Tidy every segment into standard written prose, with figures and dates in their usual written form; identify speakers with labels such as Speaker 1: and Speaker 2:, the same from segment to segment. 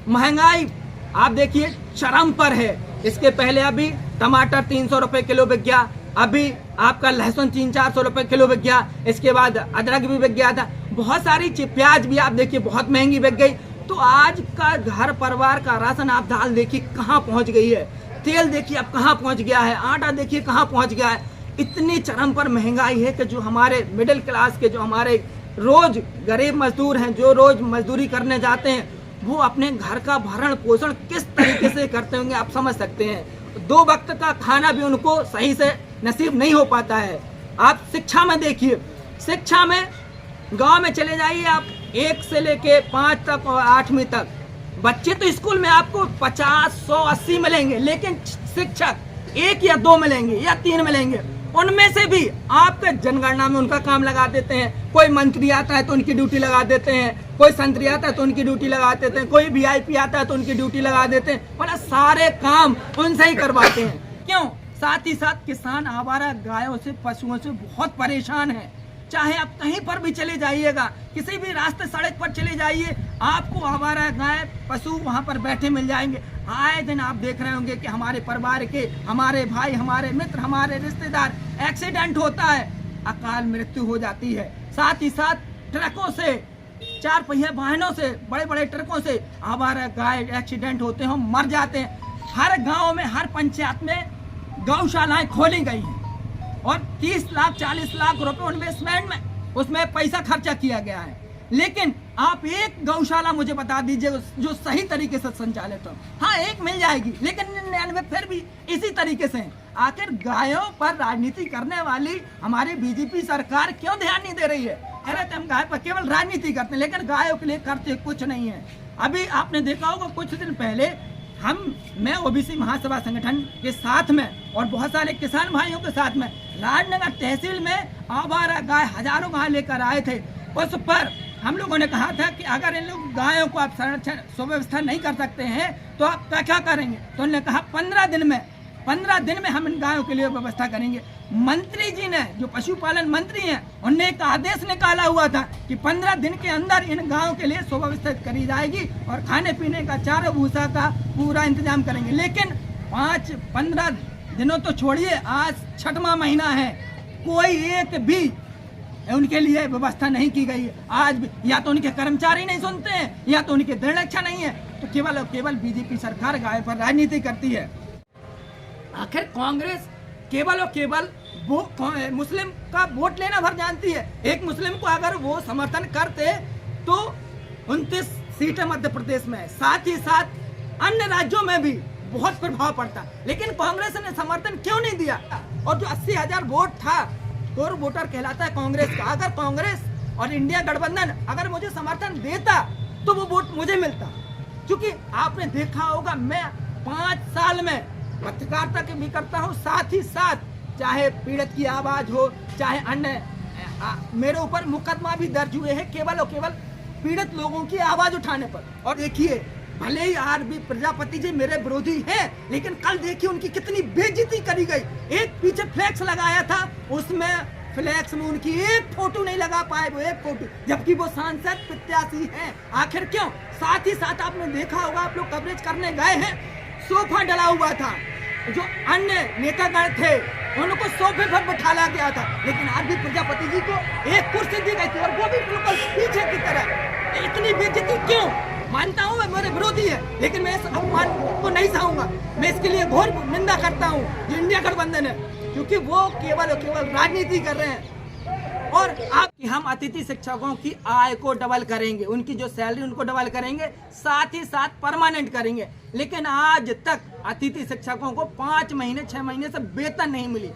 Speaker 1: महंगाई आप देखिए चरम पर है। इसके पहले अभी टमाटर 300 रुपए किलो बिक गया, अभी आपका लहसुन 300-400 रुपए किलो बिक गया, इसके बाद अदरक भी बिक गया था, बहुत सारी प्याज भी आप देखिए बहुत महंगी बिक गई। तो आज का घर परिवार का राशन आप दाल देखिए कहाँ पहुँच गई है, तेल देखिए अब कहाँ पहुँच गया है, आटा देखिए कहाँ पहुँच गया है। इतनी चरम पर महंगाई है कि जो हमारे मिडिल क्लास के, जो हमारे रोज गरीब मजदूर हैं, जो रोज मजदूरी करने जाते हैं, वो अपने घर का भरण पोषण किस तरीके से करते होंगे आप समझ सकते हैं। 2 वक्त का खाना भी उनको सही से नसीब नहीं हो पाता है। आप शिक्षा में देखिए, शिक्षा में गांव में चले जाइए आप, 1 से लेके 5 तक और 8वीं तक बच्चे तो स्कूल में आपको 50, 100, 80 मिलेंगे, लेकिन शिक्षक 1 या 2 मिलेंगे या 3 मिलेंगे। उनमें से भी आपके जनगणना में उनका काम लगा देते हैं। कोई मंत्री आता है तो उनकी ड्यूटी लगा देते हैं, कोई संतरी आता है तो उनकी ड्यूटी लगा देते हैं, कोई वीआईपी आता है तो उनकी ड्यूटी लगा देते हैं, मतलब सारे काम उनसे ही करवाते हैं। क्यों? साथ ही साथ किसान आवारा गायों से, पशुओं से बहुत परेशान है। चाहे आप कहीं पर भी चले जाइएगा, किसी भी रास्ते सड़क पर चले जाइए, आपको आवारा गाय पशु वहां पर बैठे मिल जाएंगे। आए दिन आप देख रहे होंगे कि हमारे परिवार के, हमारे भाई, हमारे मित्र, हमारे रिश्तेदार एक्सीडेंट होता है, अकाल मृत्यु हो जाती है। साथ ही साथ ट्रकों से, 4 पहिया वाहनों से, बड़े बड़े ट्रकों से आवारा गाय एक्सीडेंट होते हैं, मर जाते हैं। हर गांव में, हर पंचायत में गौशालाएं खोली गई हैं और 30 लाख 40 लाख रुपए इन्वेस्टमेंट में उसमें पैसा खर्चा किया गया है। लेकिन आप एक गौशाला मुझे बता दीजिए जो सही तरीके से संचालित हो। हाँ, एक मिल जाएगी, लेकिन 99 फिर भी इसी तरीके से। आखिर गायों पर राजनीति करने वाली हमारी बीजेपी सरकार क्यों ध्यान नहीं दे रही है? अरे हम गाय पर केवल राजनीति करते हैं, लेकिन गायों के लिए करते कुछ नहीं है। अभी आपने देखा होगा कुछ दिन पहले मैं ओबीसी महासभा संगठन के साथ में और बहुत सारे किसान भाइयों के साथ में राजनगर तहसील में आवारा गाय हजारों गाय लेकर आए थे। उस पर हम लोगों ने कहा था कि अगर इन लोग गायों को आप संरक्षण सुव्यवस्था नहीं कर सकते हैं तो आप क्या करेंगे? तो उन्होंने कहा 15 दिन में हम इन गायों के लिए व्यवस्था करेंगे। मंत्री जी ने, जो पशुपालन मंत्री हैं, उन्होंने एक आदेश निकाला हुआ था कि 15 दिन के अंदर इन गायों के लिए सुव्यवस्था करी जाएगी और खाने पीने का, चारा भूसा का पूरा इंतजाम करेंगे। लेकिन 15 दिनों तो छोड़िए, आज 6वां महीना है, कोई एक भी उनके लिए व्यवस्था नहीं की गई है। आज भी या तो उनके कर्मचारी नहीं सुनते हैं, या तो उनकी दृढ़ इच्छा नहीं है, तो केवल बीजेपी सरकार गाय पर राजनीति करती है। आखिर कांग्रेस केवल और केवल वो मुस्लिम का वोट लेना भर जानती है। एक मुस्लिम को अगर वो समर्थन करते तो 29 सीटें मध्य प्रदेश में है, साथ ही साथ अन्य राज्यों में भी बहुत प्रभाव पड़ता, लेकिन कांग्रेस ने समर्थन क्यों नहीं दिया? और जो 80,000 वोट था, कोर वोटर कहलाता है कांग्रेस का। अगर कांग्रेस और इंडिया गठबंधन अगर मुझे समर्थन देता तो वो वोट मुझे मिलता। क्योंकि आपने देखा होगा, मैं 5 साल में पत्रकारिता के भी करता हूँ, साथ ही साथ चाहे पीड़ित की आवाज हो, चाहे अन्य, मेरे ऊपर मुकदमा भी दर्ज हुए हैं केवल और केवल पीड़ित लोगों की आवाज उठाने पर। और देखिए, भले ही आरबी प्रजापति जी मेरे विरोधी हैं, लेकिन कल देखिए उनकी कितनी बेइज्जती करी गई। एक पीछे फ्लैक्स लगाया था, उसमें फ्लैक्स में उनकी एक फोटो नहीं लगा पाए, वो एक फोटो, जबकि वो सांसद प्रत्याशी हैं। आखिर क्यों? साथ ही साथ आपने देखा होगा, आप लोग कवरेज करने गए हैं, सोफा डला हुआ था, जो अन्य नेतागण थे उनको सोफे पर बैठाया गया था, लेकिन आरबी प्रजापति जी को एक कुर्सी दी गई थी और वो भी बिल्कुल पीछे की तरह। इतनी बेइज्जती क्यों? मानता हूँ मैं मेरे विरोधी है, लेकिन मैं इस अपमान को नहीं सहूंगा। मैं इसके लिए घोर निंदा करता हूँ जो इंडिया गठबंधन है, क्योंकि वो केवल और केवल राजनीति कर रहे हैं। और हम अतिथि शिक्षकों की आय को डबल करेंगे, उनकी जो सैलरी उनको डबल करेंगे, साथ ही साथ परमानेंट करेंगे। लेकिन आज तक अतिथि शिक्षकों को 5 महीने 6 महीने से वेतन नहीं मिली।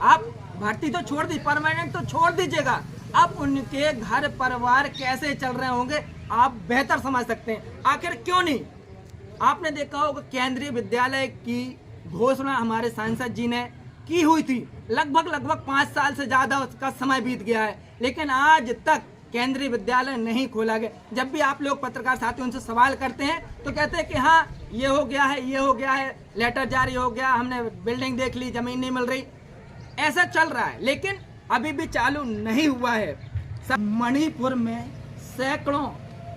Speaker 1: आप भर्ती तो छोड़ दी, परमानेंट तो छोड़ दीजिएगा, अब उनके घर परिवार कैसे चल रहे होंगे आप बेहतर समझ सकते हैं। आखिर क्यों नहीं? आपने देखा होगा केंद्रीय विद्यालय की घोषणा हमारे सांसद जी ने की हुई थी, लगभग 5 साल से ज्यादा उसका समय बीत गया है, लेकिन आज तक केंद्रीय विद्यालय नहीं खोला गया। जब भी आप लोग पत्रकार साथी उनसे सवाल करते हैं तो कहते हैं कि हाँ ये हो गया है, ये हो गया है, लेटर जारी हो गया, हमने बिल्डिंग देख ली, जमीन नहीं मिल रही, ऐसा चल रहा है, लेकिन अभी भी चालू नहीं हुआ है। मणिपुर में सैकड़ों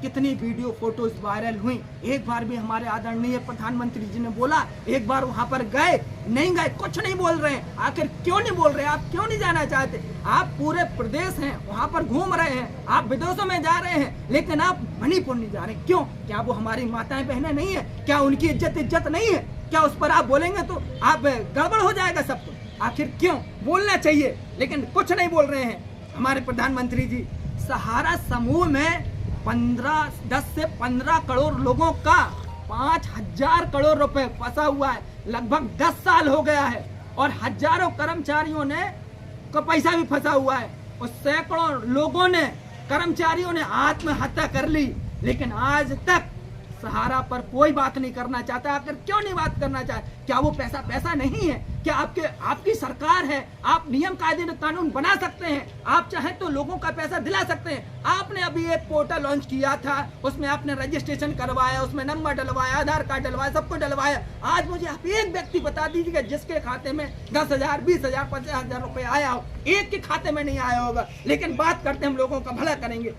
Speaker 1: कितनी वीडियो फोटोज वायरल हुई। एक बार भी हमारे आदरणीय प्रधानमंत्री जी ने बोला, एक बार वहां पर गए? नहीं गए, कुछ नहीं बोल रहे हैं। आखिर क्यों नहीं बोल रहे? आप क्यों नहीं जाना चाहते? आप पूरे प्रदेश हैं, वहां पर घूम रहे हैं, आप विदेशों में जा रहे हैं, लेकिन आप मणिपुर नहीं जा रहे। क्यों? क्या वो हमारी माताएं बहनें नहीं है? क्या उनकी इज्जत नहीं है? क्या उस पर आप बोलेंगे तो आप गड़बड़ हो जाएगा सब कुछ? आखिर क्यों? बोलना चाहिए, लेकिन कुछ नहीं बोल रहे हैं हमारे प्रधानमंत्री जी। सहारा समूह में 10 से 15 करोड़ लोगों का 5,000 करोड़ रुपए फंसा हुआ है। लगभग 10 साल हो गया है और हजारों कर्मचारियों ने का पैसा भी फंसा हुआ है और सैकड़ों लोगों ने, कर्मचारियों ने आत्महत्या कर ली, लेकिन आज तक सहारा पर कोई बात नहीं करना चाहता। आखिर क्यों नहीं बात करना चाहते? क्या वो पैसा नहीं है? क्या आपकी सरकार है? आप नियम कायदे कानून बना सकते हैं, आप चाहें तो लोगों का पैसा दिला सकते हैं। आपने अभी एक पोर्टल लॉन्च किया था, उसमें आपने रजिस्ट्रेशन करवाया, उसमें नंबर डलवाया, आधार कार्ड डलवाया, सब कुछ डलवाया। आज मुझे आप एक व्यक्ति बता दीजिएगा जिसके खाते में 10,000, 20,000, 50,000 रुपए आया हो। एक के खाते में नहीं आया होगा, लेकिन बात करते हम लोगों का भला करेंगे।